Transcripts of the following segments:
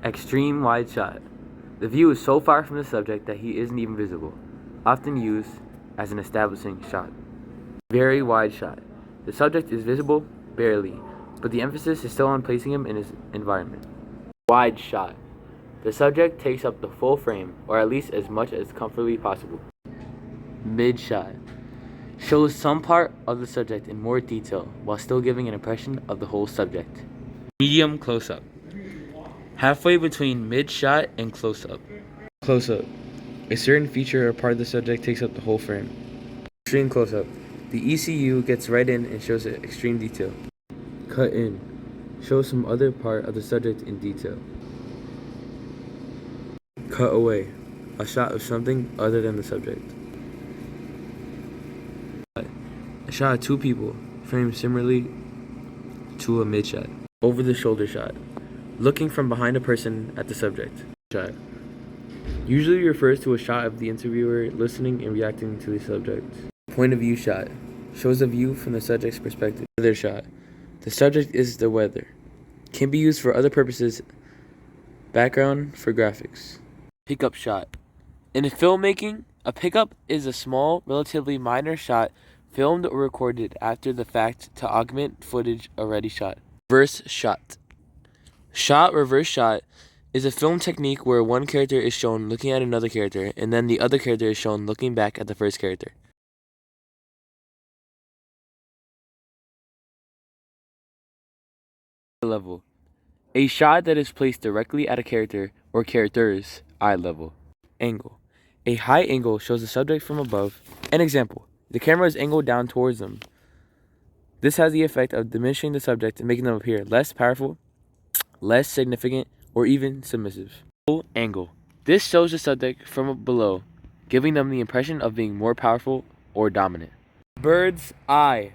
Extreme wide shot. The view is so far from the subject that he isn't even visible, often used as an establishing shot. Very wide shot. The subject is visible, barely, but the emphasis is still on placing him in his environment. Wide shot. The subject takes up the full frame, or at least as much as comfortably possible. Mid shot. Shows some part of the subject in more detail while still giving an impression of the whole subject. Medium close-up. Halfway between mid-shot and close-up. Close-up. A certain feature or part of the subject takes up the whole frame. Extreme close-up. The ECU gets right in and shows it extreme detail. Cut in. Shows some other part of the subject in detail. Cut away. A shot of something other than the subject. A shot of two people, framed similarly to a mid-shot. Over-the-shoulder shot. Looking from behind a person at the subject. Shot. Usually refers to a shot of the interviewer listening and reacting to the subject. Point of view shot. Shows a view from the subject's perspective. Weather shot. The subject is the weather. Can be used for other purposes. Background for graphics. Pickup shot. In filmmaking, a pickup is a small, relatively minor shot filmed or recorded after the fact to augment footage already shot. Reverse shot. Shot reverse shot is a film technique where one character is shown looking at another character and then the other character is shown looking back at the first character. Eye level. A shot that is placed directly at a character or character's eye level. Angle. A high angle shows the subject from above. An example. The camera is angled down towards them. This has the effect of diminishing the subject and making them appear less powerful, less significant, or even submissive. Full angle. This shows the subject from below, giving them the impression of being more powerful or dominant. Bird's eye.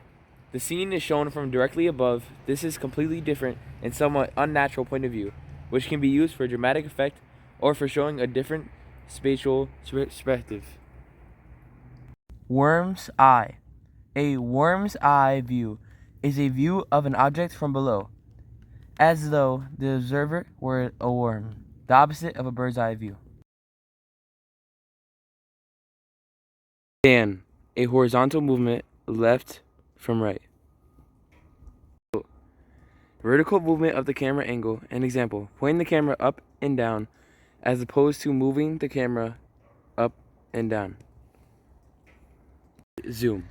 The scene is shown from directly above. This is completely different and somewhat unnatural point of view, which can be used for dramatic effect or for showing a different spatial perspective. Worm's eye. A worm's eye view is a view of an object from below, as though the observer were a worm, the opposite of a bird's eye view. Pan. A horizontal movement left from right. Vertical movement of the camera angle. An example, pointing the camera up and down as opposed to moving the camera up and down. Zoom.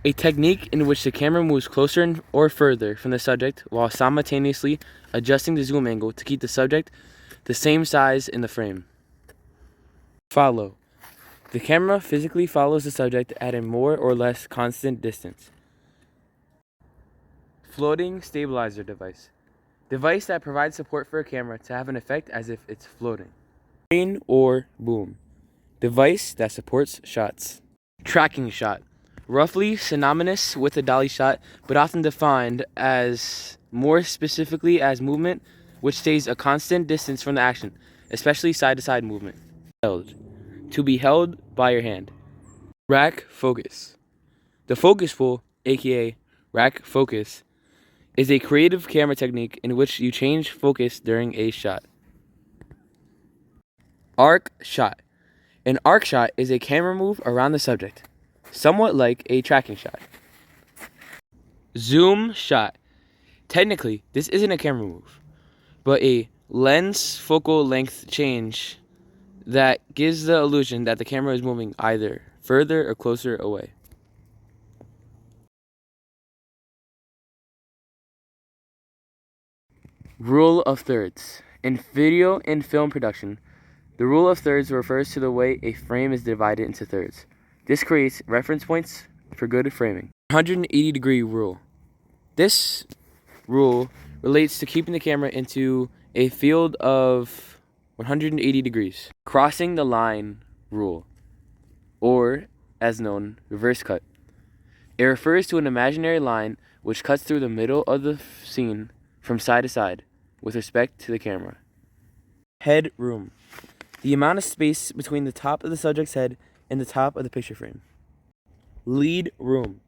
A technique in which the camera moves closer or further from the subject while simultaneously adjusting the zoom angle to keep the subject the same size in the frame. Follow. The camera physically follows the subject at a more or less constant distance. Floating stabilizer device. Device that provides support for a camera to have an effect as if it's floating. Crane or boom. Device that supports shots. Tracking shot. Roughly synonymous with a dolly shot, but often defined as more specifically as movement which stays a constant distance from the action, especially side-to-side movement. Held. To be held by your hand. Rack focus. The focus pull, aka rack focus, is a creative camera technique in which you change focus during a shot. Arc shot. An arc shot is a camera move around the subject, somewhat like a tracking shot. Zoom shot. Technically, this isn't a camera move, but a lens focal length change that gives the illusion that the camera is moving either further or closer away. Rule of thirds. In video and film production, the rule of thirds refers to the way a frame is divided into thirds. This creates reference points for good framing. 180-degree rule. This rule relates to keeping the camera into a field of 180 degrees. Crossing the line rule, or as known, reverse cut. It refers to an imaginary line which cuts through the middle of the scene from side to side with respect to the camera. Head room. The amount of space between the top of the subject's head and the top of the picture frame. Lead room.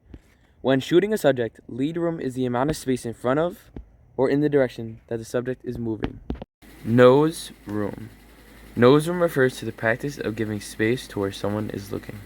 When shooting a subject, lead room is the amount of space in front of or in the direction that the subject is moving. Nose room. Nose room refers to the practice of giving space to where someone is looking.